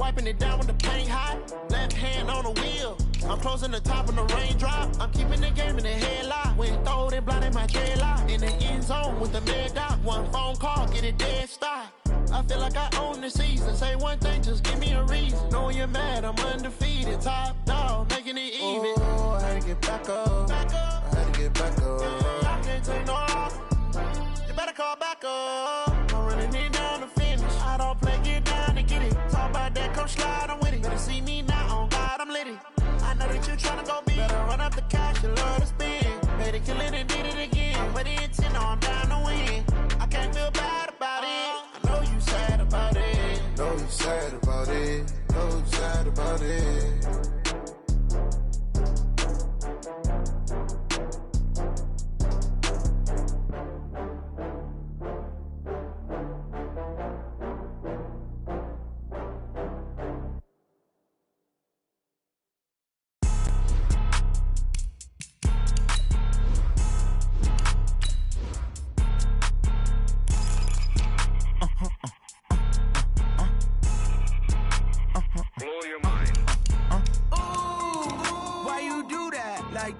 wiping it down when the paint hot. Left hand on the wheel. I'm closing the top when the raindrop. I'm keeping the game in the headlock. When throwed and blinded my dreadlock. In the end zone with the mad dot. One phone call, get it dead stop. I feel like I own the season. Say one thing, just give me a reason. Knowing you're mad, I'm undefeated. Top dog, making it even. Oh, I had to get back up. I had to get back up. I can't take no off. You better call back up. I'm running it down to finish. I don't play, get down to get it. Talk about that, come slide, I'm with it. Better see me now, on God, I'm litty. I know that you tryna go big. Better run up the cash, you love to spend. Made it, kill it, and did it again. But the intent, no, I'm down to win. I can't feel bad about it. I know you sad about it. Know you sad about it. Know you sad about it.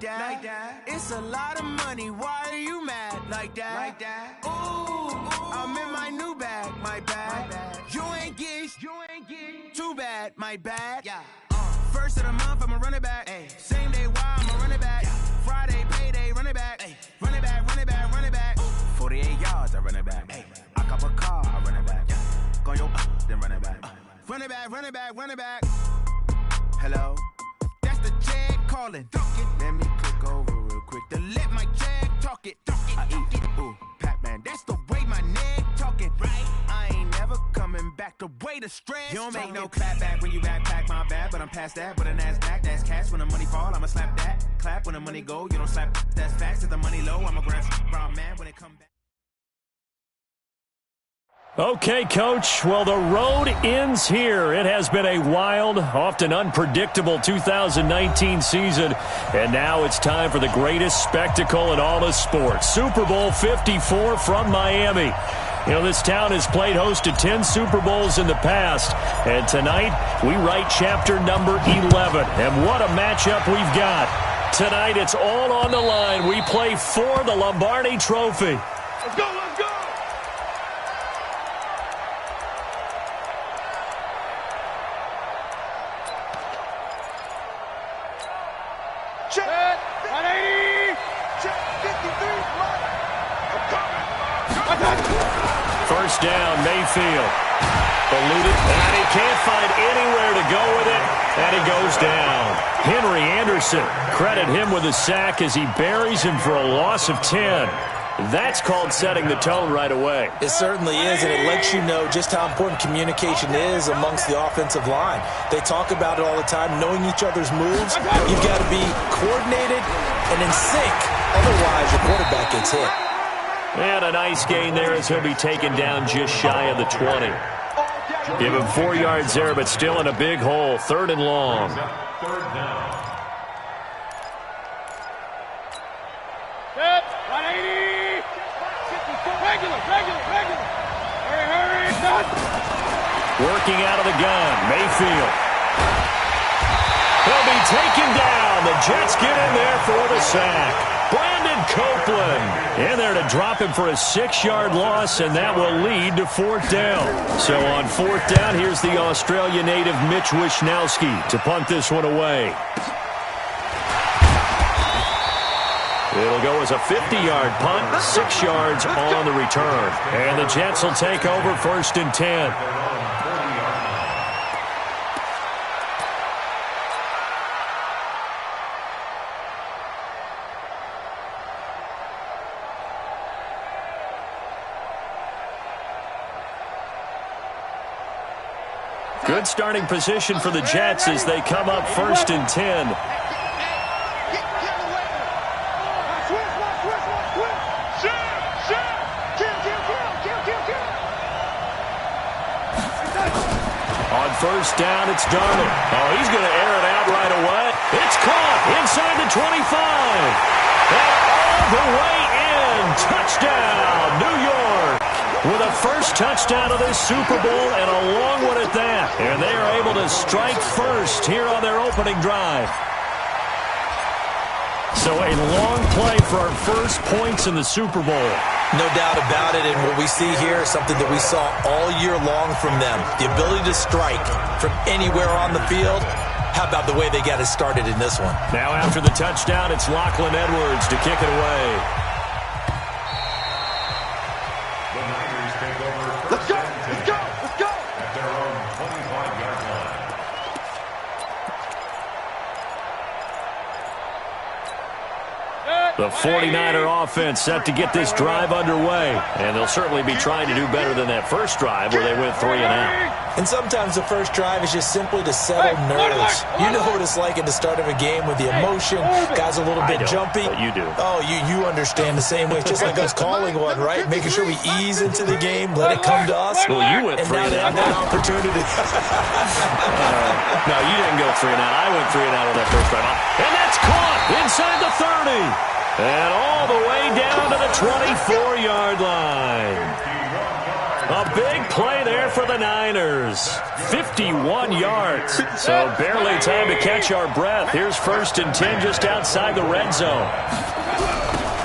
Like that. It's a lot of money. Why are you mad like that? Like that. Ooh, I'm in my new bag. My bad. You ain't get too bad. My bad. Yeah. First of the month, I'ma run it back. Ay. Same day, why I'ma run it back. Friday, payday, run it back. Ay. Run it back, run it back, run it back. 48 yards, I run it back. Ay. I cop a car, I run it back. Go yo, then run it back. Run it back, run it back, run it back. Hello. The jag calling. Let me click over real quick to let my jag talk it. I eat it. Ooh, Pac-Man. That's the way my neck talking. Right? I ain't never coming back. The way the stress. You don't make no clap back when you backpack. My bad, but I'm past that. But a NASDAQ, that's cash. When the money fall, I'ma slap that. Clap when the money go. You don't slap. That's facts. If the money low, I'ma grab brown man when it come back. Okay, Coach. Well, the road ends here. It has been a wild, often unpredictable 2019 season, and now it's time for the greatest spectacle in all of sports. Super Bowl 54 from Miami. You know, this town has played host to 10 Super Bowls in the past, and tonight we write chapter number 11. And what a matchup we've got. Tonight it's all on the line. We play for the Lombardi Trophy. Let's go, let's go! Check 180. Check 53. I'm coming. First down, Mayfield. Eluded, and he can't find anywhere to go with it, and he goes down. Henry Anderson, credit him with a sack as he buries him for a loss of 10. That's called setting the tone right away. It certainly is, and it lets you know just how important communication is amongst the offensive line. They talk about it all the time, knowing each other's moves. You've got to be coordinated and in sync. Otherwise, your quarterback gets hit. And a nice gain there as he'll be taken down just shy of the 20. Give him 4 yards there, but still in a big hole. 3rd and long. Third down. 180. Regular. Hurry. Working out of the gun, Mayfield. He'll be taken down. The Jets get in there for the sack. Brandon Copeland in there to drop him for a 6-yard loss, and that will lead to 4th down. So on 4th down, here's the Australia native Mitch Wishnowski to punt this one away. It'll go as a 50-yard punt, 6 yards on the return. And the Jets will take over 1st and 10. Good starting position for the Jets as they come up 1st and 10. On 1st down, it's Darnold. Oh, he's going to air it out right away. It's caught inside the 25. And all the way in. Touchdown, New York. With a first touchdown of this Super Bowl, and a long one at that. And they are able to strike first here on their opening drive. So a long play for our first points in the Super Bowl. No doubt about it, and what we see here is something that we saw all year long from them. The ability to strike from anywhere on the field. How about the way they got it started in this one? Now after the touchdown, it's Lachlan Edwards to kick it away. The Niners take over. Let's go, let's go, let's go. At their own 25-yard line. The 49er offense set to get this drive underway. And they'll certainly be trying to do better than that first drive where they went 3 and out. And sometimes the first drive is just simply to settle nerves. You know what it's like at the start of a game with the emotion. Guys a little bit jumpy. But you do. Oh, you understand the same way. It's just like us calling one, right? Making sure we ease into the game, let it come to us. Well, you went 3 and out. And now they have that opportunity. No, you didn't go 3 and out. I went 3 and out on that first drive. And that's caught inside the 30. And all the way down to the 24-yard line. A big play there for the Niners. 51 yards. So barely time to catch our breath. Here's 1st and 10 just outside the red zone.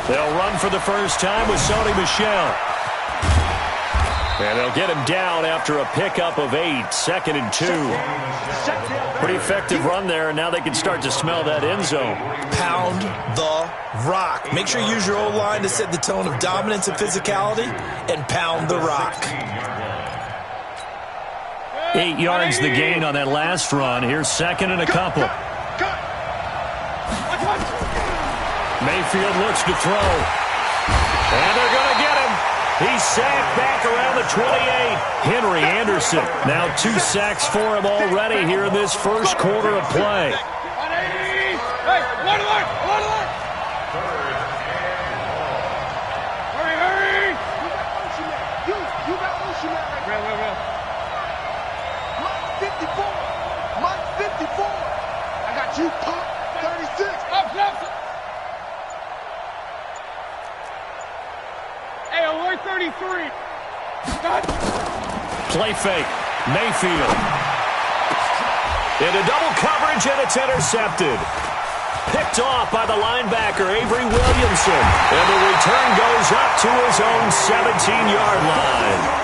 They'll run for the first time with Sony Michel. And they'll get him down after a pickup of 8. 2nd and 2. Pretty effective run there, and now they can start to smell that end zone. Pound the rock. Make sure you use your O-line to set the tone of dominance and physicality, and pound the rock. 8 yards the gain on that last run. Here's 2nd and a couple. Mayfield looks to throw. And they're going to get him. He's sacked back around the 28. Henry Anderson, now 2 sacks for him already here in this first quarter of play. Play fake. Mayfield. Into double coverage, and it's intercepted. Picked off by the linebacker, Avery Williamson. And the return goes up to his own 17-yard line.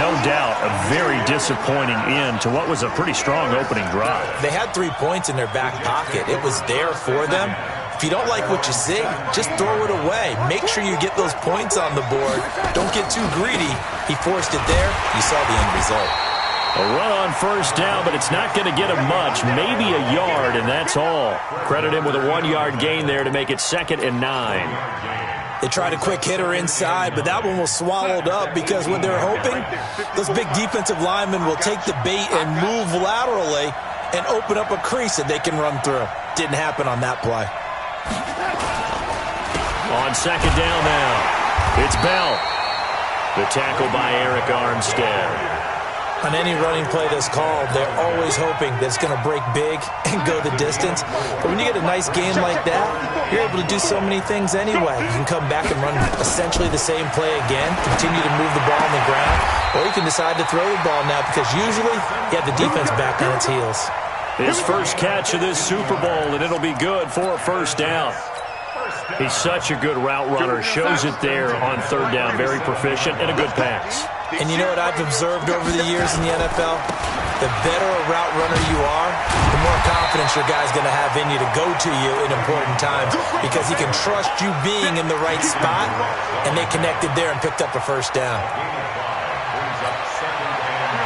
No doubt a very disappointing end to what was a pretty strong opening drive. They had 3 points in their back pocket. It was there for them. If you don't like what you see, just throw it away. Make sure you get those points on the board. Don't get too greedy. He forced it there. You saw the end result. A run on first down, but it's not going to get him much. Maybe a yard, and that's all. Credit him with a 1-yard gain there to make it 2nd and 9. They tried a quick hitter inside, but that one was swallowed up because what they're hoping, those big defensive linemen will take the bait and move laterally and open up a crease that they can run through. Didn't happen on that play. On 2nd down now, it's Bell. The tackle by Eric Armstead. On any running play that's called, they're always hoping that it's going to break big and go the distance. But when you get a nice game like that, you're able to do so many things anyway. You can come back and run essentially the same play again, continue to move the ball on the ground, or you can decide to throw the ball now because usually you have the defense back on its heels. His first catch of this Super Bowl, and it'll be good for a first down. He's such a good route runner. Shows it there on 3rd down. Very proficient and a good pass. And you know what I've observed over the years in the NFL? The better a route runner you are, the more confidence your guy's going to have in you to go to you in important times because he can trust you being in the right spot, and they connected there and picked up a first down.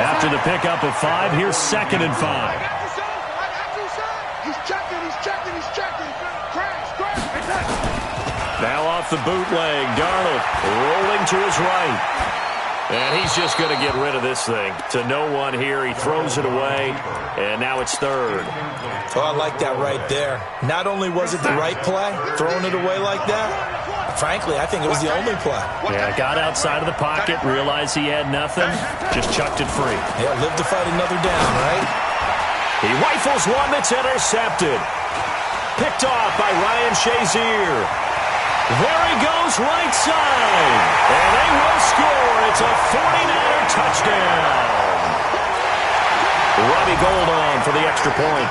After the pickup of 5, here's 2nd and 5. Now off the bootleg, Darnold rolling to his right. And he's just going to get rid of this thing. To no one here, he throws it away, and now it's 3rd. Oh, I like that right there. Not only was it the right play, throwing it away like that, frankly, I think it was the only play. Yeah, got outside of the pocket, realized he had nothing, just chucked it free. Yeah, live to fight another down, right? He rifles one that's intercepted. Picked off by Ryan Shazier. There he goes, right side. And they will score. It's It's a 49er touchdown. Robbie Gould on for the extra point.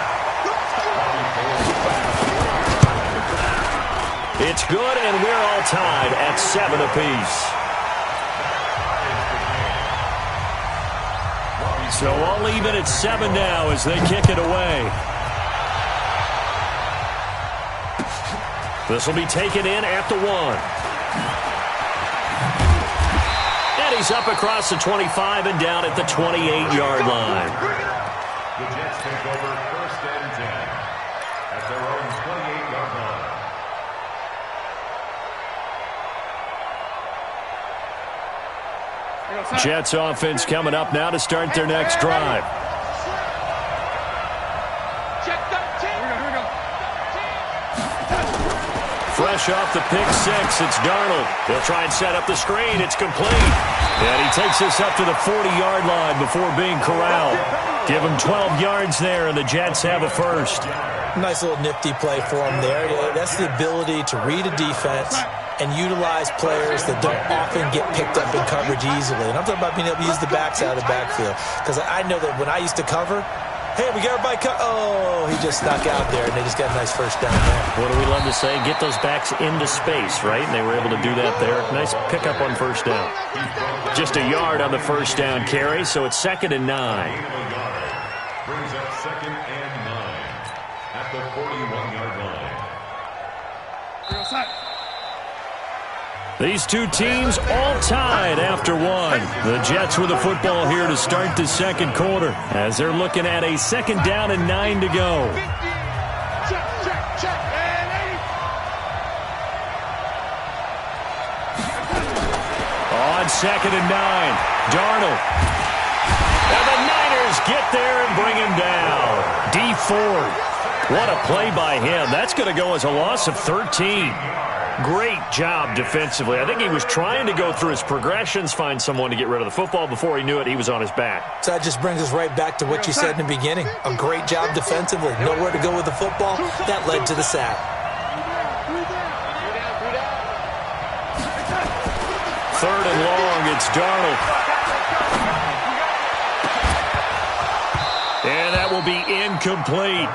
It's good, and we're all tied at 7 apiece. So all even at 7 now as they kick it away. This will be taken in at the 1. And he's up across the 25 and down at the 28-yard line. The Jets take over 1st and 10 at their own 28-yard line. Jets offense coming up now to start their next drive. Fresh off the pick six, it's Darnold. He'll try and set up the screen. It's complete. And he takes us up to the 40-yard line before being corralled. Give him 12 yards there, and the Jets have a first. Nice little nifty play for him there. That's the ability to read a defense and utilize players that don't often get picked up in coverage easily. And I'm talking about being able to use the backs out of the backfield. Because I know that when I used to cover, hey, we got everybody oh, he just snuck out there, and they just got a nice first down there. What do we love to say? Get those backs into space, right? And they were able to do that there. Nice pickup on first down. Just a yard on the first down carry, so it's 2nd and 9. Brings up 2nd and 9 at the 41-yard line. These two teams all tied after 1. The Jets with the football here to start the second quarter as they're looking at a 2nd down and 9 to go. On 2nd and 9, Darnold. And the Niners get there and bring him down. D Ford. What a play by him. That's going to go as a loss of 13. Great job defensively. I think he was trying to go through his progressions, find someone to get rid of the football. Before he knew it, he was on his back. So that just brings us right back to what you said in the beginning. A great job defensively. Nowhere to go with the football. That led to the sack. 3rd and long. It's Darnold. And that will be incomplete.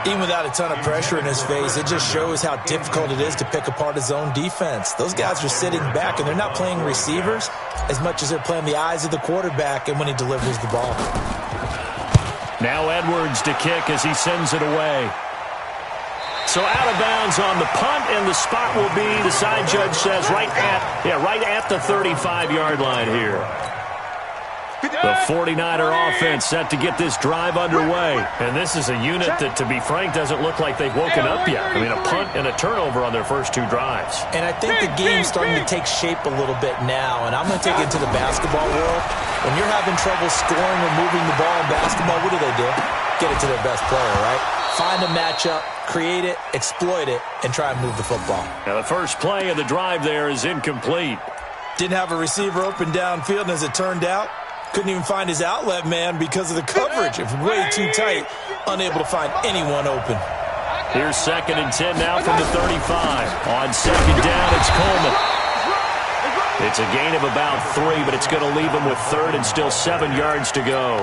Even without a ton of pressure in his face, it just shows how difficult it is to pick apart his own defense. Those guys are sitting back, and they're not playing receivers as much as they're playing the eyes of the quarterback and when he delivers the ball. Now Edwards to kick as he sends it away. So out of bounds on the punt, and the spot will be, the side judge says, right at the 35-yard line here. The 49er offense set to get this drive underway. And this is a unit that, to be frank, doesn't look like they've woken up yet. I mean, a punt and a turnover on their first 2 drives. And I think the game's starting to take shape a little bit now. And I'm going to take it into the basketball world. When you're having trouble scoring or moving the ball in basketball, what do? Get it to their best player, right? Find a matchup, create it, exploit it, and try and move the football. Now, the first play of the drive there is incomplete. Didn't have a receiver open downfield, and as it turned out, couldn't even find his outlet man because of the coverage. It was way too tight, unable to find anyone open. Here's 2nd and 10 now from the 35. On 2nd down, it's Coleman. It's a gain of about 3, but it's going to leave him with 3rd and still 7 yards to go.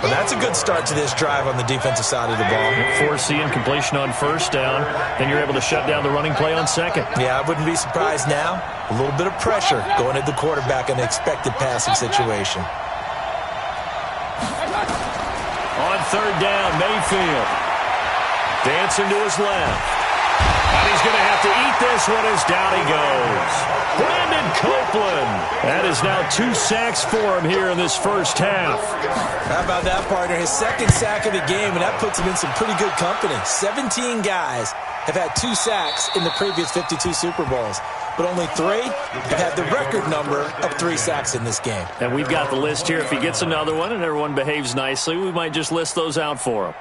Well, that's a good start to this drive on the defensive side of the ball. Force the incompletion on first down, then you're able to shut down the running play on 2nd. Yeah, I wouldn't be surprised now. A little bit of pressure going at the quarterback in the expected passing situation. On 3rd down, Mayfield. Dancing to his left. And he's going to have to eat this one as down he goes. Brandon Copeland. That is now 2 sacks for him here in this first half. How about that, partner? His 2nd sack of the game, and that puts him in some pretty good company. 17 guys have had 2 sacks in the previous 52 Super Bowls, but only 3 have had the record number of 3 sacks in this game. And we've got the list here. If he gets another one and everyone behaves nicely, we might just list those out for him.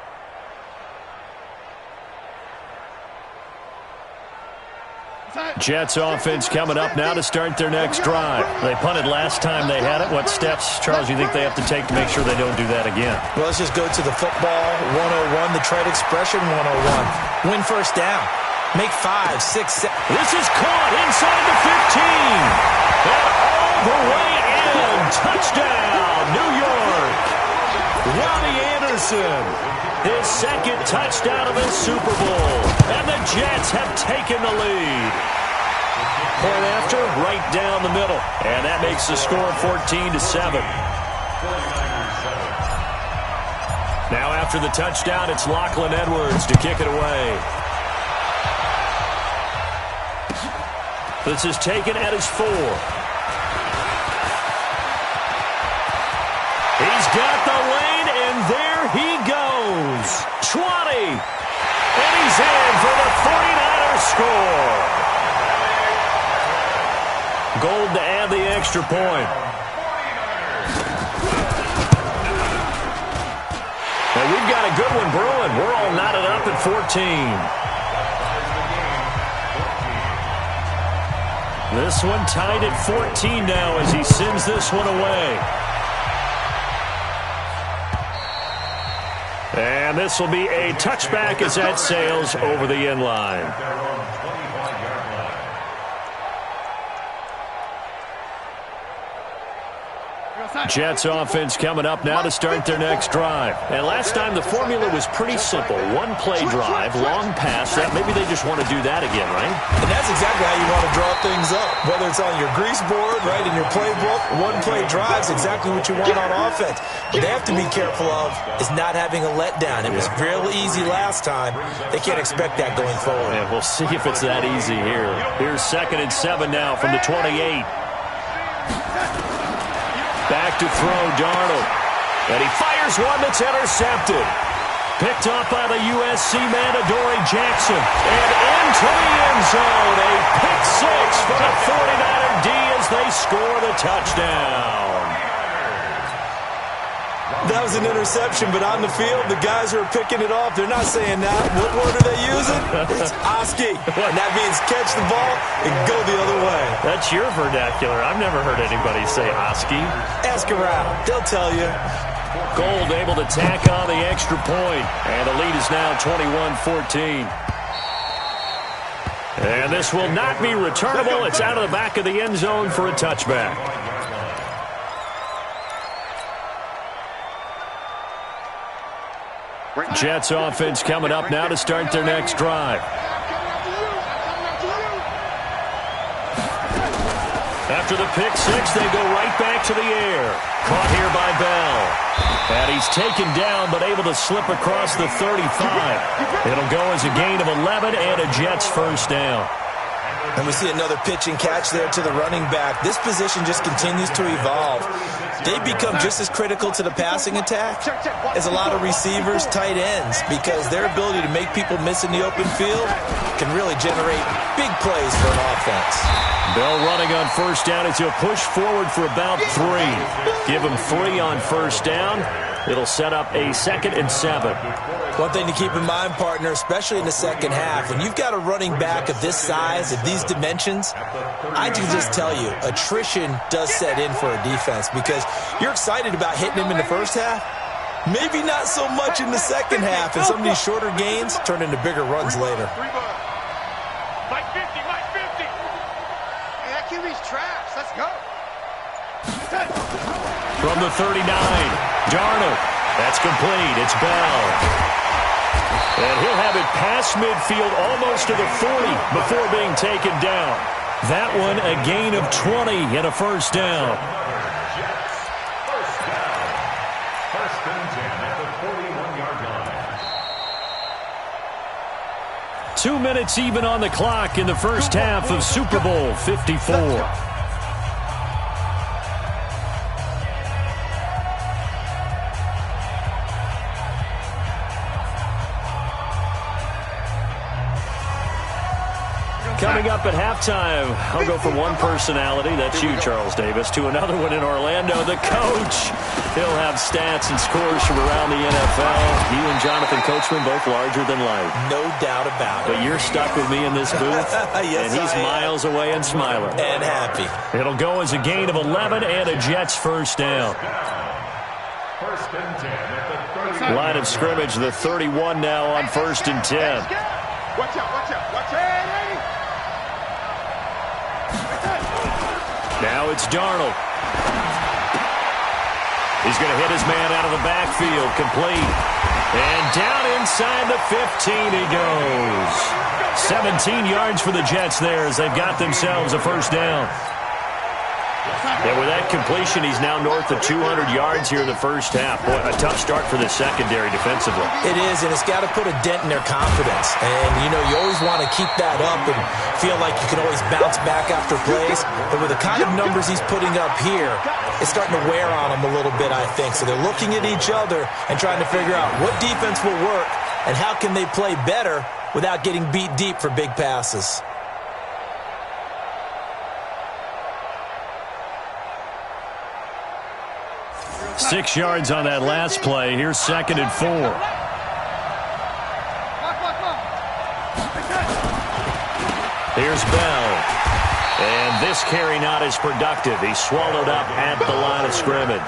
Jets offense coming up now to start their next drive. They punted last time they had it. What steps, Charles, do you think they have to take to make sure they don't do that again? Well, let's just go to the football 101, the trade expression 101. Win first down. Make 5, 6, 7. This is caught inside the 15. And all the way in. Jackson. His second touchdown of the Super Bowl. And the Jets have taken the lead. Point after, right down the middle. And that makes the score 14-7. Now after the touchdown, it's Lachlan Edwards to kick it away. This is taken at his 4. He's got the lane, and there he goes. 20. And he's in for the 49ers score. Gold to add the extra point. And we've got a good one brewing. We're all knotted up at 14. This one tied at 14 now as he sends this one away. And this will be a touchback as that sails over the end line. Jets offense coming up now to start their next drive. And last time the formula was pretty simple. One play drive, long pass. That maybe they just want to do that again, right? And that's exactly how you want to draw things up. Whether it's on your grease board, right, in your playbook, one play drive is exactly what you want on offense. What they have to be careful of is not having a letdown. It was real easy last time. They can't expect that going forward. Yeah, we'll see if it's that easy here. Here's 2nd and 7 now from the 28. Back to throw, Darnold. And he fires one that's intercepted. Picked up by the USC man, Adoree Jackson. And into the end zone. A pick 6 for the 49er D as they score the touchdown. That was an interception, but on the field, the guys who are picking it off, they're not saying that. What word are they using? It's Oski. And that means catch the ball and go the other way. That's your vernacular. I've never heard anybody say Oski. Ask around. They'll tell you. Gold able to tack on the extra point. And the lead is now 21-14. And this will not be returnable. It's out of the back of the end zone for a touchback. Jets offense coming up now to start their next drive. After the pick 6, they go right back to the air. Caught here by Bell. And he's taken down but able to slip across the 35. It'll go as a gain of 11 and a Jets first down. And we see another pitch and catch there to the running back. This position just continues to evolve. They become just as critical to the passing attack as a lot of receivers, tight ends, because their ability to make people miss in the open field can really generate big plays for an offense. Bell running on first down as he'll push forward for about 3. Give him 3 on first down. It'll set up a 2nd and 7. One thing to keep in mind, partner, especially in the second half, when you've got a running back of this size, of these dimensions, I can just tell you, attrition does set in for a defense because you're excited about hitting him in the first half. Maybe not so much in the second half, and some of these shorter gains turn into bigger runs later. Mike 50, Mike 50. Hey, that QB's trash. Let's go. From the 39, Darnold. That's complete. It's Bell. And he'll have it past midfield almost to the 40 before being taken down. That one a gain of 20 and a first down. First and 10 at the 41-yard line. 2 minutes even on the clock in the first half of Super Bowl 54. Coming up at halftime, I'll go from one personality, that's you, Charles Davis, to another one in Orlando, the coach. He'll have stats and scores from around the NFL. You and Jonathan Coachman, both larger than life. No doubt about it. But you're stuck with me in this booth, yes, and he's miles away and smiling. And happy. It'll go as a gain of 11 and a Jets first down. First and 10 at the 30. Line of scrimmage, the 31 now on first and 10. Watch out, watch out, watch out. Now it's Darnold. He's going to hit his man out of the backfield. Complete. And down inside the 15 he goes. 17 yards for the Jets there as they've got themselves a first down. And with that completion, he's now north of 200 yards here in the first half. Boy, a tough start for the secondary defensively. It is, and it's got to put a dent in their confidence. And, you know, you always want to keep that up and feel like you can always bounce back after plays. But with the kind of numbers he's putting up here, it's starting to wear on them a little bit, I think. So they're looking at each other and trying to figure out what defense will work and how can they play better without getting beat deep for big passes. Six yards on that last play. Here's 2nd and 4. Here's Bell. And this carry not as productive. He's swallowed up at the line of scrimmage.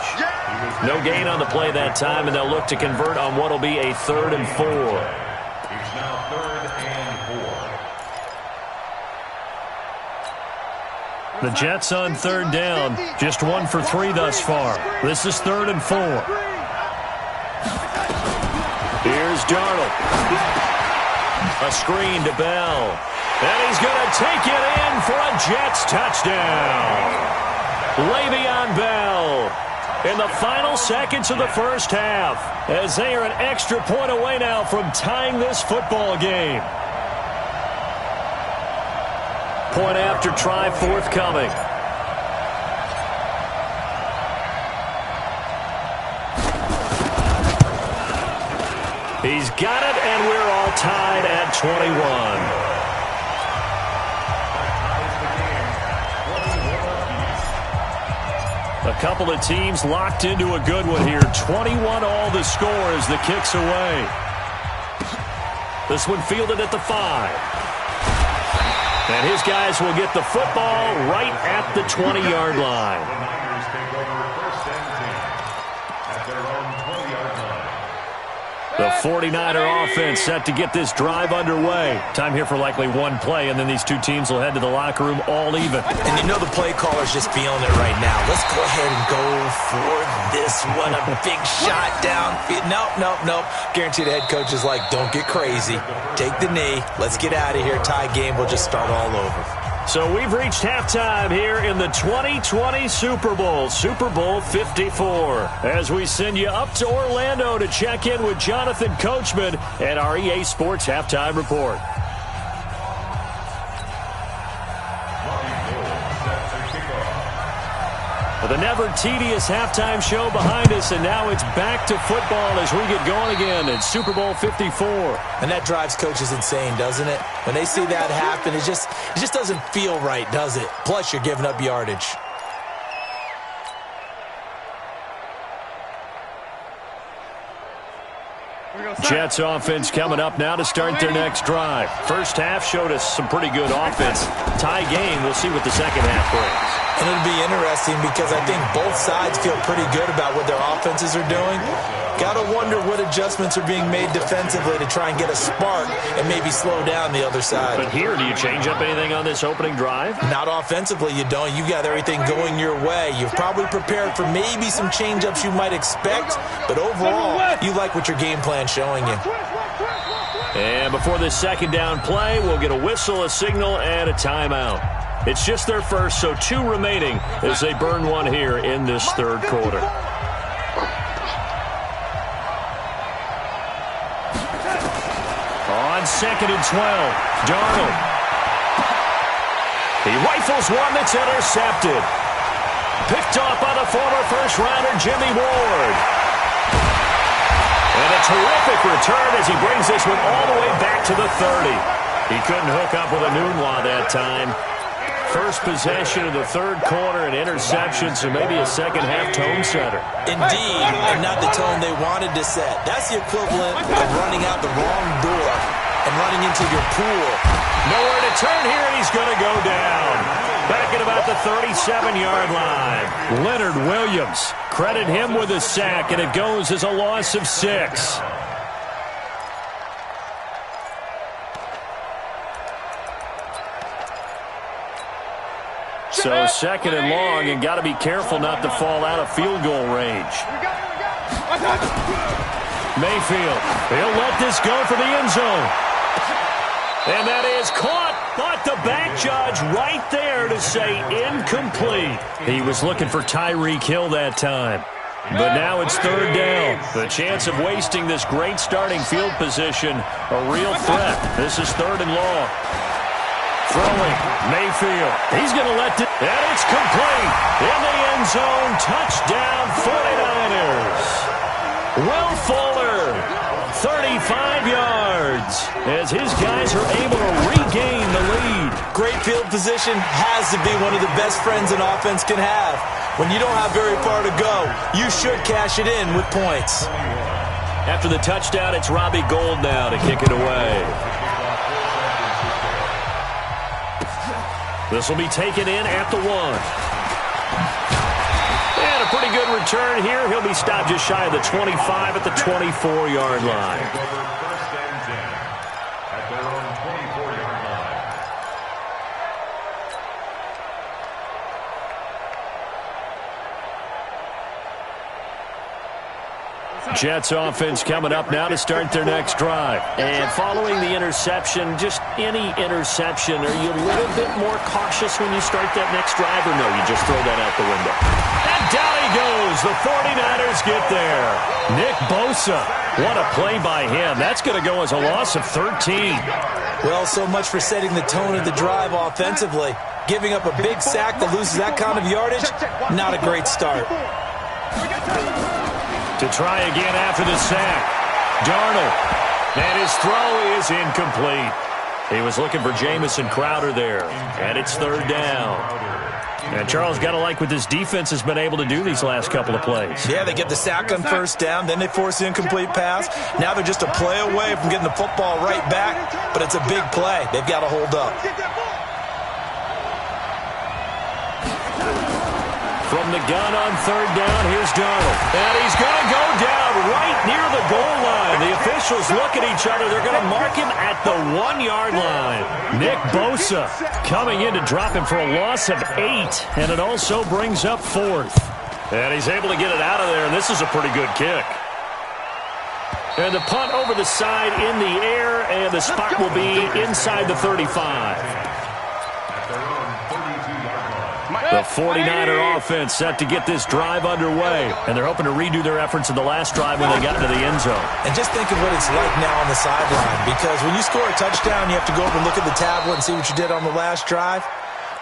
No gain on the play that time, and they'll look to convert on what will be a 3rd and 4. It's now 3rd and 4. The Jets on 3rd down. Just 1 for 3 thus far. This is 3rd and 4. Here's Darnold. A screen to Bell. And he's going to take it in for a Jets touchdown. Le'Veon Bell in the final seconds of the first half as they are an extra point away now from tying this football game. Point after try forthcoming. He's got it, and we're all tied at 21. A couple of teams locked into a good one here. 21 all the score as the kick's away. This one fielded at the 5. And his guys will get the football right at the 20-yard line. The Niners take over 1st and 10 at their own 20-yard line. The 49er offense set to get this drive underway. Time here for likely one play, and then these two teams will head to the locker room all even. And you know the play caller's just feeling it right now. Let's go ahead and go for this one. A big shot down. Nope. Guarantee the head coach is like, don't get crazy. Take the knee. Let's get out of here. Tie game. We'll just start all over. So we've reached halftime here in the 2020 Super Bowl, Super Bowl 54. As we send you up to Orlando to check in with Jonathan Coachman and our EA Sports Halftime Report. The never-tedious halftime show behind us, and now it's back to football as we get going again in Super Bowl 54. And that drives coaches insane, doesn't it? When they see that happen, it just doesn't feel right, does it? Plus, you're giving up yardage. Jets offense coming up now to start their next drive. First half showed us some pretty good offense. Tie game, we'll see what the second half brings. And it'll be interesting because I think both sides feel pretty good about what their offenses are doing. Got to wonder what adjustments are being made defensively to try and get a spark and maybe slow down the other side. But here, do you change up anything on this opening drive? Not offensively, you don't. You got everything going your way. You've probably prepared for maybe some change-ups you might expect, but overall, you like what your game plan's showing you. And before this second down play, we'll get a whistle, a signal, and a timeout. It's just their first, so 2 remaining as they burn one here in this third quarter. On 2nd and 12, Darnold. He rifles one that's intercepted. Picked off by the former first-rounder Jimmy Ward. And a terrific return as he brings this one all the way back to the 30. He couldn't hook up with a Nunwa that time. First possession of the third quarter, an interception, so maybe a second-half tone setter. Indeed, and not the tone they wanted to set. That's the equivalent of running out the wrong door and running into your pool. Nowhere to turn here, and he's going to go down. Back at about the 37-yard line. Leonard Williams, credit him with a sack, and it goes as a loss of 6. So 2nd and long, and got to be careful not to fall out of field goal range. Mayfield, he'll let this go for the end zone. And that is caught, but the back judge right there to say incomplete. He was looking for Tyreek Hill that time. But now it's third down. The chance of wasting this great starting field position, a real threat. This is third and long. Throwing, Mayfield. He's going to let it, and it's complete. In the end zone, touchdown 49ers. Will Fuller, 35 yards, as his guys are able to regain the lead. Great field position has to be one of the best friends an offense can have. When you don't have very far to go, you should cash it in with points. After the touchdown, it's Robbie Gould now to kick it away. This will be taken in at the 1. And a pretty good return here. He'll be stopped just shy of the 25 at the 24-yard line. First and 10 at their own 24-yard line. Jets offense coming up now to start their next drive. And following the interception, just any interception, are you a little bit more cautious when you start that next drive, or no, you just throw that out the window? And down he goes. The 49ers get there. Nick Bosa, what a play by him. That's going to go as a loss of 13. Well, so much for setting the tone of the drive offensively. Giving up a big sack that loses that kind of yardage, not a great start. To try again after the sack. Darnold. And his throw is incomplete. He was looking for Jamison Crowder there. And it's third down. And Charles, got to like what this defense has been able to do these last couple of plays. Yeah, they get the sack on first down, then they force the incomplete pass. Now they're just a play away from getting the football right back, but it's a big play. They've got to hold up. From the gun on third down, here's Darnold. And he's going to go down right near the goal line. The officials look at each other. They're going to mark him at the 1-yard line. Nick Bosa coming in to drop him for a loss of 8. And it also brings up fourth. And he's able to get it out of there. And this is a pretty good kick. And the punt over the side in the air. And the spot will be inside the 35. The 49er offense set to get this drive underway. And they're hoping to redo their efforts in the last drive when they got into the end zone. And just think of what it's like now on the sideline. Because when you score a touchdown, you have to go over and look at the tablet and see what you did on the last drive.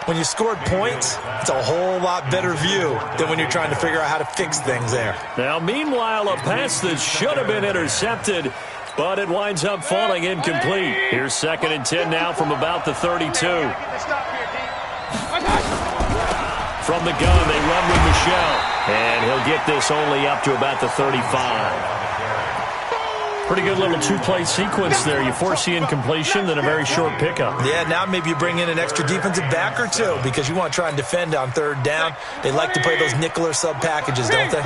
When you scored points, it's a whole lot better view than when you're trying to figure out how to fix things there. Now, meanwhile, a pass that should have been intercepted, but it winds up falling incomplete. Here's second and 10 now from about the 32. From the gun, they run with Michelle. And he'll get this only up to about the 35. Pretty good little two-play sequence there. You force the incompletion, then a very short pickup. Yeah, now maybe you bring in an extra defensive back or two because you want to try and defend on third down. They like to play those nickel or sub packages, don't they?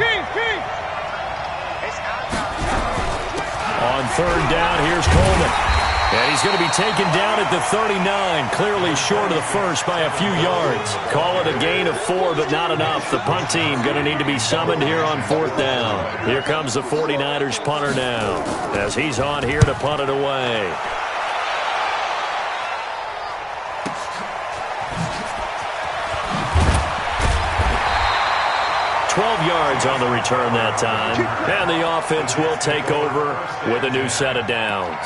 On third down, here's Coleman. And he's going to be taken down at the 39, clearly short of the first by a few yards. Call it a gain of 4, but not enough. The punt team going to need to be summoned here on fourth down. Here comes the 49ers punter now, as he's on here to punt it away. Yards on the return that time. And the offense will take over with a new set of downs.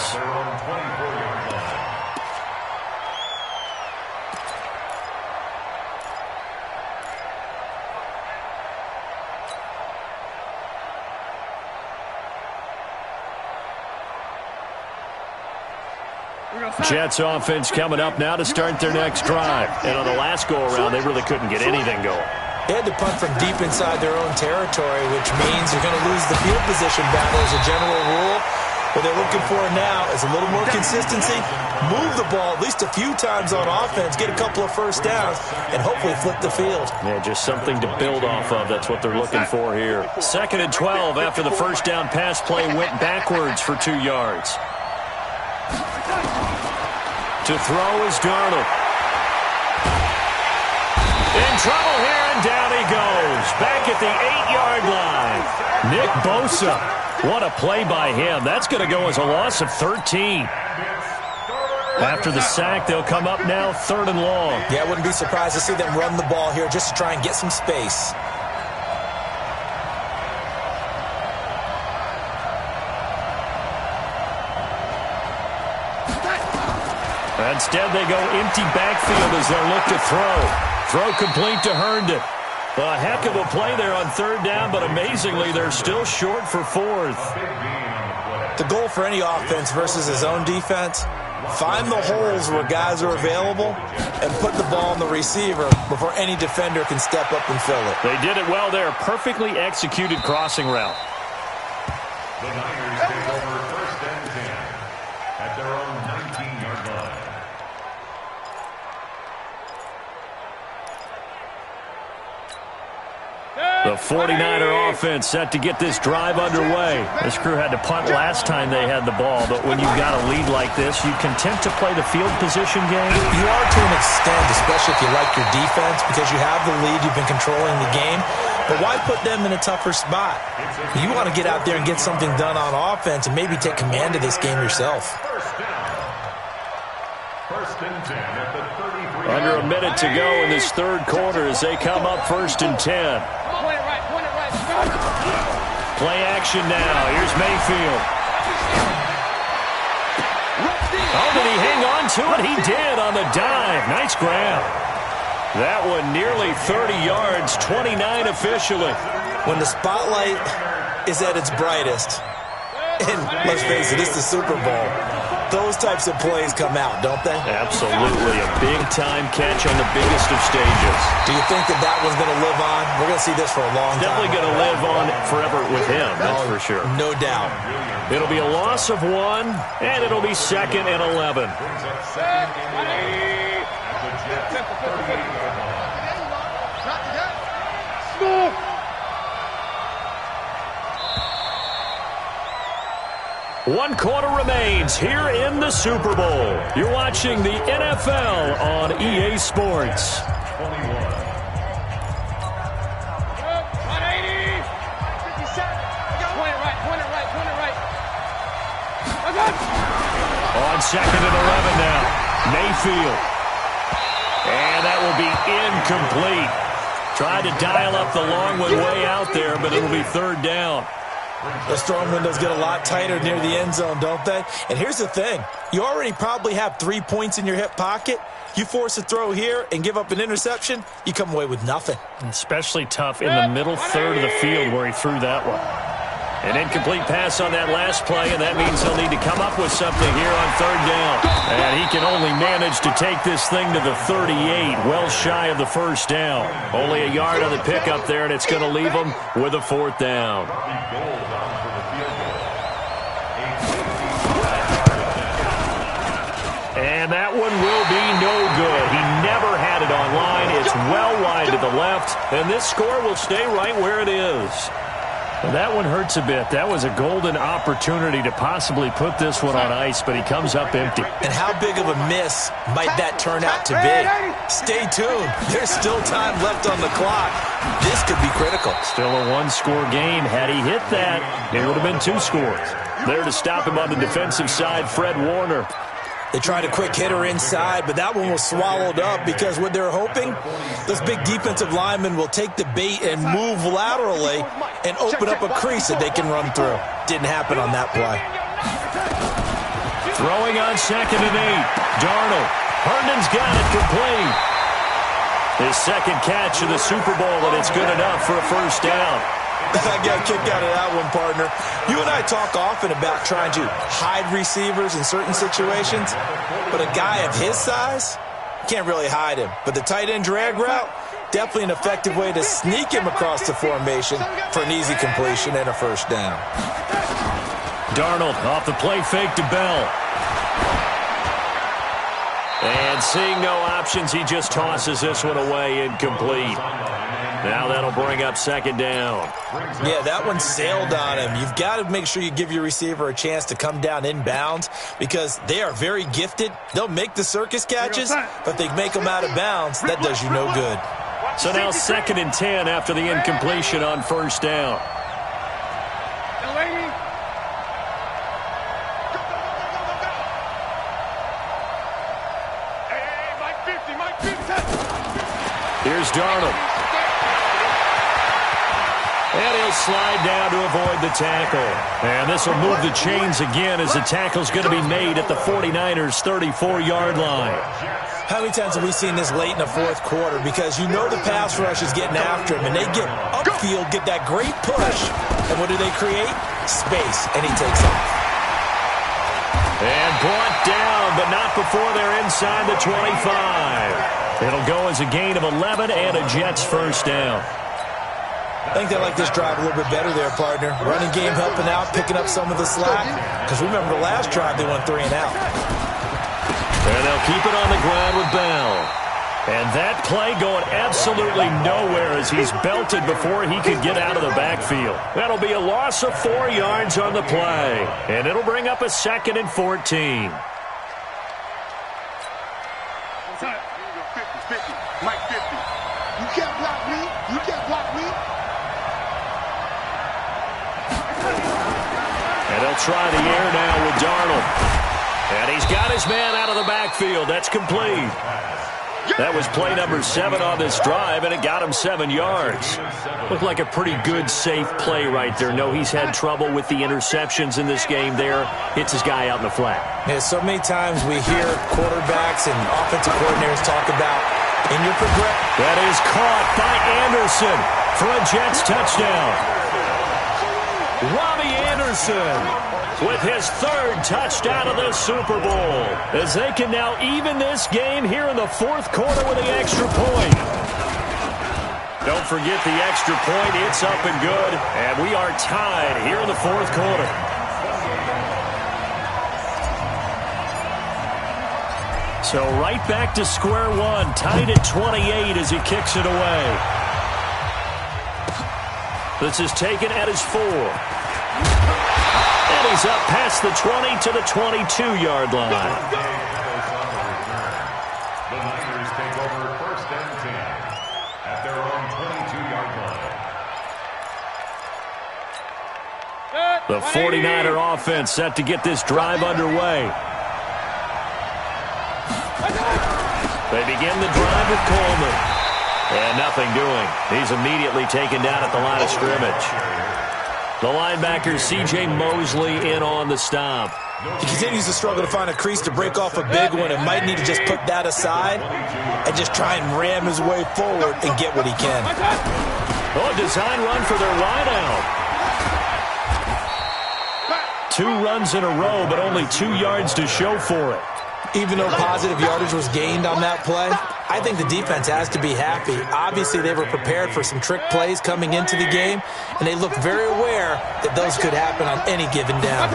Jets offense coming up now to start their next drive. And on the last go-around, they really couldn't get anything going. They had to punt from deep inside their own territory, which means you're going to lose the field position battle as a general rule. What they're looking for now is a little more consistency, move the ball at least a few times on offense, get a couple of first downs, and hopefully flip the field. Yeah, just something to build off of. That's what they're looking for here. Second and 12 after the first down pass play went backwards for 2 yards. To throw is Darnold. In trouble here, and down he goes. goes. Back at the 8-yard line. Nick Bosa. What a play by him. That's going to go as a loss of 13. After the sack, they'll come up now 3rd and long. Yeah, I wouldn't be surprised to see them run the ball here just to try and get some space. Instead, they go empty backfield as they'll look to throw. Throw complete to Herndon. A heck of a play there on 3rd down, but amazingly, they're still short for 4th. The goal for any offense versus his own defense, find the holes where guys are available and put the ball on the receiver before any defender can step up and fill it. They did it well there. Perfectly executed crossing route. The Niners take over 1st and 10 at their own 19-yard line. The 49er offense set to get this drive underway. This crew had to punt last time they had the ball, but when you've got a lead like this, you content to play the field position game? You are to an extent, especially if you like your defense, because you have the lead, you've been controlling the game. But why put them in a tougher spot? You want to get out there and get something done on offense and maybe take command of this game yourself. First and 10 at the 33. Under a minute to go in this 3rd quarter as they come up 1st and 10. Play action now. Here's Mayfield. Oh, did he hang on to it? He did on the dive. Nice grab. That one nearly 30 yards, 29 officially. When the spotlight is at its brightest, and let's face it, it's the Super Bowl, those types of plays come out, don't they? Absolutely. A big-time catch on the biggest of stages. Do you think that one's going to live on? We're going to see this for a long time. Definitely going to live on forever with him, that's for sure. No doubt. It'll be a loss of 1, and it'll be 2nd and 11. One quarter remains here in the Super Bowl. You're watching the NFL on EA Sports. 21. On 2nd and 11 now. Mayfield. And that will be incomplete. Tried to dial up the long one way out there, but it'll be 3rd down. Those throwing windows get a lot tighter near the end zone, don't they? And here's the thing. You already probably have 3 points in your hip pocket. You force a throw here and give up an interception, you come away with nothing. Especially tough in the middle 3rd of the field where he threw that one. An incomplete pass on that last play, and that means he'll need to come up with something here on 3rd down. And he can only manage to take this thing to the 38, well shy of the 1st down. Only a yard on the pickup there, and it's going to leave him with a 4th down. And that one will be no good. He never had it on line. It's well wide to the left, and this score will stay right where it is. Well, that one hurts a bit. That was a golden opportunity to possibly put this one on ice, but he comes up empty. And how big of a miss might that turn out to be? Stay tuned. There's still time left on the clock. This could be critical. Still a 1-score game. Had he hit that, it would have been 2 scores. There to stop him on the defensive side, Fred Warner. They tried a quick hitter inside, but that one was swallowed up because what they're hoping, those big defensive linemen will take the bait and move laterally and open up a crease that they can run through. Didn't happen on that play. Throwing on 2nd and 8. Darnold. Herndon's got it complete. His 2nd catch of the Super Bowl, and it's good enough for a 1st down. I got a kick out of that one, partner. You and I talk often about trying to hide receivers in certain situations, but a guy of his size, can't really hide him. But the tight end drag route, definitely an effective way to sneak him across the formation for an easy completion and a 1st down. Darnold off the play fake to Bell. And seeing no options, he just tosses this one away incomplete. Now that'll bring up 2nd down. Yeah, that one sailed on him. You've got to make sure you give your receiver a chance to come down inbounds because they are very gifted. They'll make the circus catches, but if they make them out of bounds, that does you no good. So now 2nd and 10 after the incompletion on first down. Here's Darnold. And he'll slide down to avoid the tackle. And this will move the chains again as the tackle's going to be made at the 49ers' 34-yard line. How many times have we seen this late in the fourth quarter? Because you know the pass rush is getting after him, and they get upfield, get that great push. And what do they create? Space, and he takes off. And brought down, but not before they're inside the 25. It'll go as a gain of 11 and a Jets first down. I think they like this drive a little bit better there, partner. Running game helping out, picking up some of the slack. Because remember the last drive, they went 3 and out. And they'll keep it on the ground with Bell. And that play going absolutely nowhere as he's belted before he could get out of the backfield. That'll be a loss of 4 yards on the play. And it'll bring up a 2nd and 14. Mike 50. You can't block me. You can't block me. And they'll try the air now with Darnold. And he's got his man out of the backfield. That's complete. That was play number 7 on this drive, and it got him 7 yards. Looked like a pretty good, safe play right there. No, he's had trouble with the interceptions in this game there. Hits his guy out in the flat. Yeah, so many times we hear quarterbacks and offensive coordinators talk about in your progression. That is caught by Anderson for a Jets touchdown. Robbie Anderson with his 3rd touchdown of the Super Bowl, as they can now even this game here in the 4th quarter with the extra point. Don't forget the extra point. It's up and good, and we are tied here in the 4th quarter. So right back to square one, tied at 28 as he kicks it away. This is taken at his 4. And he's up past the 20 to the 22-yard line. The Niners take over 1st and 10 at their own 22-yard line. The 49er offense set to get this drive underway. They begin the drive with Coleman. And nothing doing. He's immediately taken down at the line of scrimmage. The linebacker, C.J. Mosley, in on the stop. He continues to struggle to find a crease to break off a big one and might need to just put that aside and just try and ram his way forward and get what he can. Oh, design run for their wideout. 2 runs in a row, but only 2 yards to show for it. Even though positive yardage was gained on that play, I think the defense has to be happy. Obviously, they were prepared for some trick plays coming into the game, and they looked very aware that those could happen on any given down.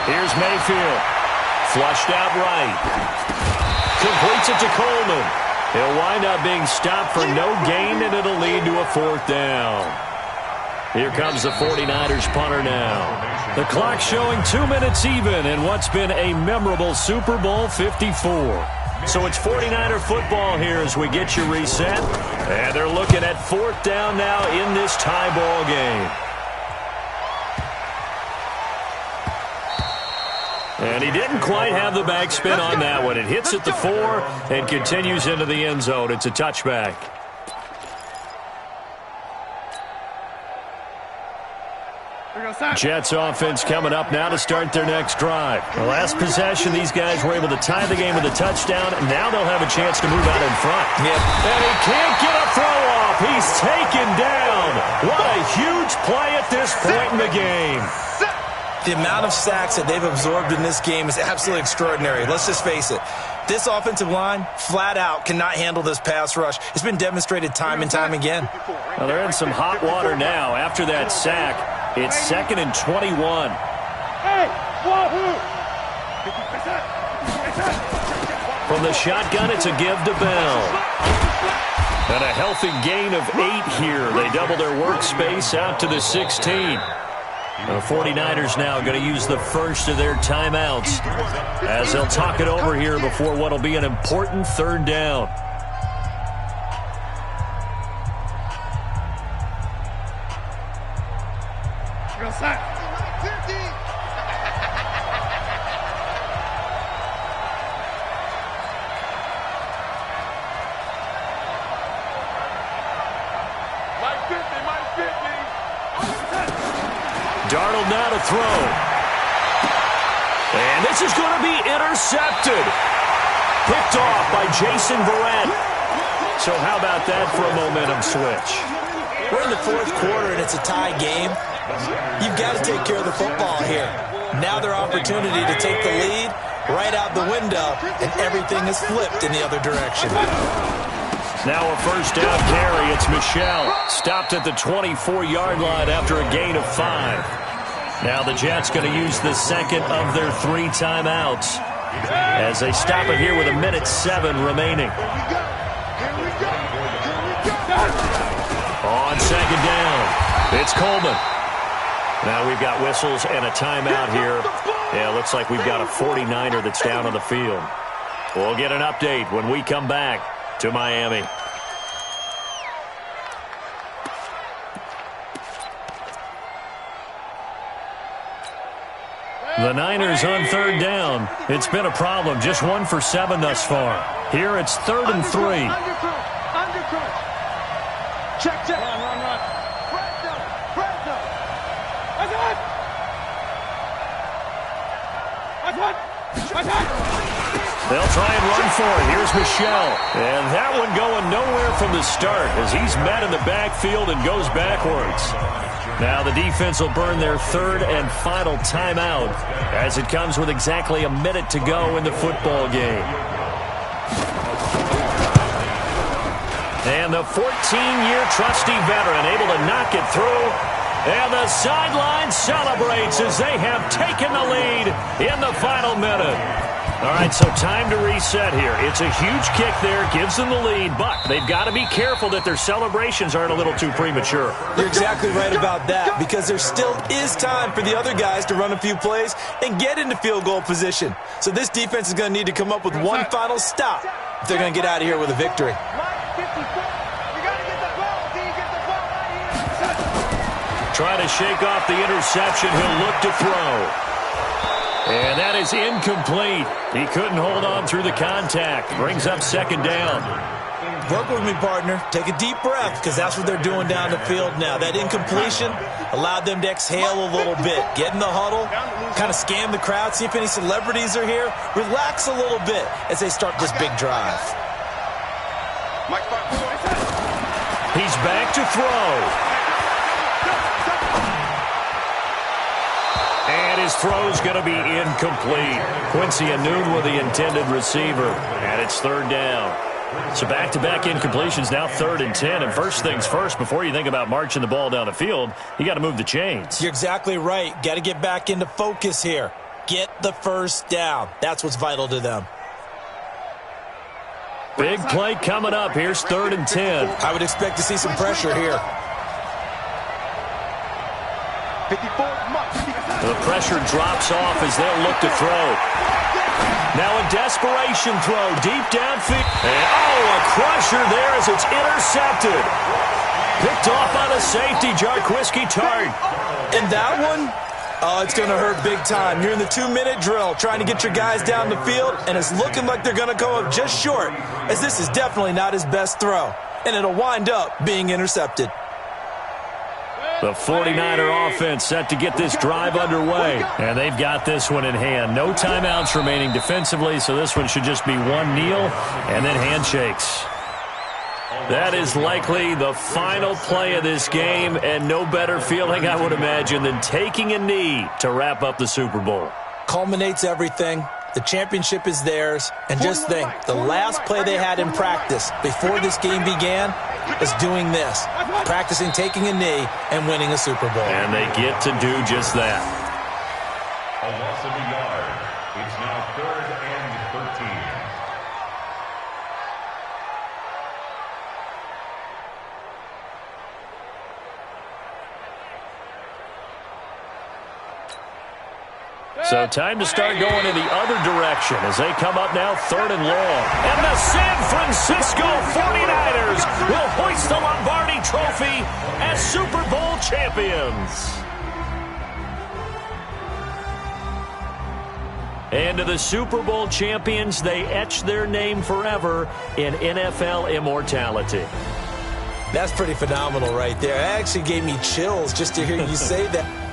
Here's Mayfield. Flushed out right. Completes it to Coleman. He'll wind up being stopped for no gain, and it'll lead to a 4th down. Here comes the 49ers punter now. The clock showing 2 minutes even in what's been a memorable Super Bowl 54. So it's 49er football here as we get you reset. And they're looking at 4th down now in this tie ball game. And he didn't quite have the backspin on that one. It hits at the 4 and continues into the end zone. It's a touchback. Jets offense coming up now to start their next drive. The last possession, these guys were able to tie the game with a touchdown, and now they'll have a chance to move out in front. Yeah. And he can't get a throw off. He's taken down. What a huge play at this point in the game. The amount of sacks that they've absorbed in this game is absolutely extraordinary. Let's just face it. This offensive line, flat out, cannot handle this pass rush. It's been demonstrated time and time again. Well, they're in some hot water now after that sack. It's 2nd and 21. From the shotgun, it's a give to Bell. And a healthy gain of 8 here. They double their workspace out to the 16. The 49ers now going to use the first of their timeouts as they'll talk it over here before what will be an important 3rd down. Darnold now to throw. And this is going to be intercepted. Picked off by Jason Verrett. So how about that for a momentum switch? We're in the fourth quarter, and it's a tie game. You've got to take care of the football here. Now their opportunity to take the lead right out the window, and everything is flipped in the other direction. Now a first down carry. It's Michel. Stopped at the 24-yard line after a gain of 5. Now the Jets going to use the second of their 3 timeouts as they stop it here with 1:07 remaining. On second down, it's Coleman. Now we've got whistles and a timeout here. Yeah, looks like we've got a 49er that's down on the field. We'll get an update when we come back to Miami. The Niners on third down. It's been a problem. Just 1 for 7 thus far. Here it's 3rd and 3. Under crunch. Check. Run. They'll try and run for it. Here's Michel. And that one going nowhere from the start as he's met in the backfield and goes backwards. Now the defense will burn their 3rd and final timeout as it comes with exactly a minute to go in the football game. And the 14-year trusty veteran able to knock it through. And the sideline celebrates as they have taken the lead in the final minute. All right, so time to reset here. It's a huge kick there, gives them the lead, but they've got to be careful that their celebrations aren't a little too premature. You're exactly right about that, because there still is time for the other guys to run a few plays and get into field goal position. So this defense is going to need to come up with one final stop if they're going to get out of here with a victory. Try to shake off the interception. He'll look to throw. And that is incomplete. He couldn't hold on through the contact. Brings up second down. Work with me, partner. Take a deep breath, because that's what they're doing down the field now. That incompletion allowed them to exhale a little bit. Get in the huddle, kind of scan the crowd, see if any celebrities are here. Relax a little bit as they start this big drive. He's back to throw. And his throw's going to be incomplete. Quincy Anoon with the intended receiver. And it's 3rd down. So back-to-back incompletions, now 3rd and 10. And first things first, before you think about marching the ball down the field, you got to move the chains. You're exactly right. Got to get back into focus here. Get the first down. That's what's vital to them. Big play coming up. Here's 3rd and 10. I would expect to see some pressure here. The pressure drops off as they'll look to throw. Now a desperation throw deep downfield. And a crusher there as it's intercepted. Picked off on a safety, Jarquiski Tart. And that one, it's going to hurt big time. You're in the 2-minute drill trying to get your guys down the field, and it's looking like they're going to go up just short, as this is definitely not his best throw. And it'll wind up being intercepted. The 49er offense set to get this drive underway. And they've got this one in hand. No timeouts remaining defensively, so this one should just be one kneel and then handshakes. That is likely the final play of this game, and no better feeling, I would imagine, than taking a knee to wrap up the Super Bowl. Culminates everything. The championship is theirs. And just think, the last play they had in practice before this game began is doing this, practicing taking a knee and winning a Super Bowl. And they get to do just that. A loss of a yard. It's now 3rd and 13. So time to start going in the other direction as they come up now 3rd and long. And the San Francisco 49ers will hoist the Lombardi Trophy as Super Bowl champions. And to the Super Bowl champions, they etch their name forever in NFL immortality. That's pretty phenomenal right there. It actually gave me chills just to hear you say that.